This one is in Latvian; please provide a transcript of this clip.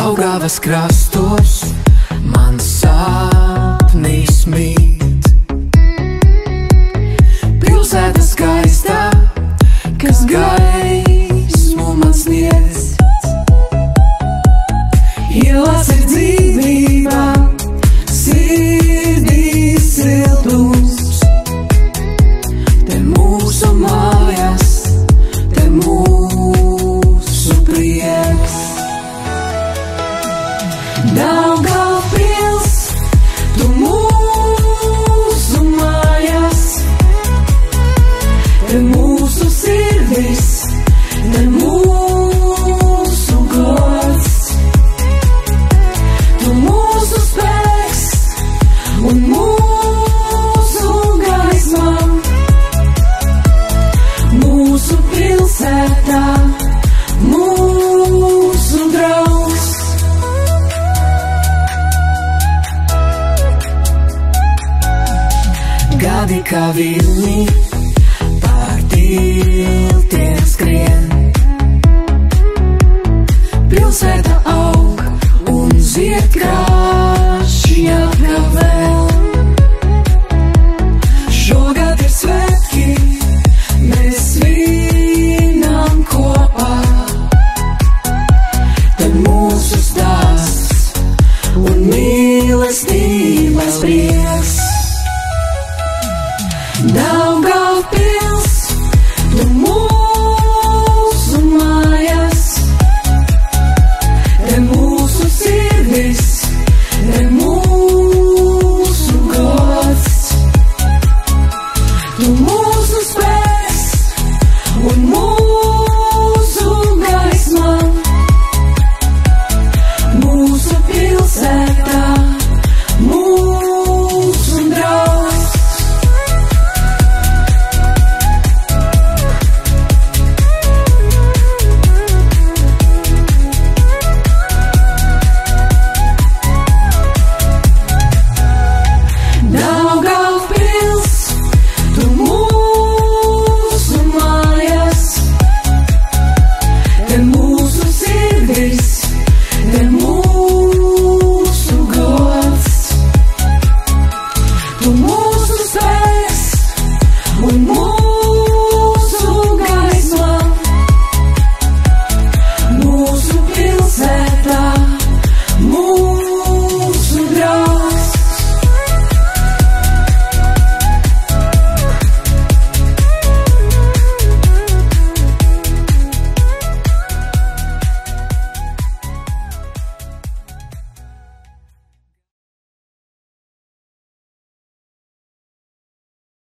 Daugavas krastos mans sapnis mīt. Pilsēta skaistā, kas gaismu man sniedz. Ielās ir dzīvība, sirdī siltums. Te mūsu mājas, te mūsu prieks. Daugavpils, tu mūsu mājas, te mūsu sirdis, te mūsu gods. Tu mūsu spēks un mūsu gaisma, mūsu pilsētā, mūsu draugs. Gadi kā vilni pār tiltiem skrien. Pilsēta aug un zied kā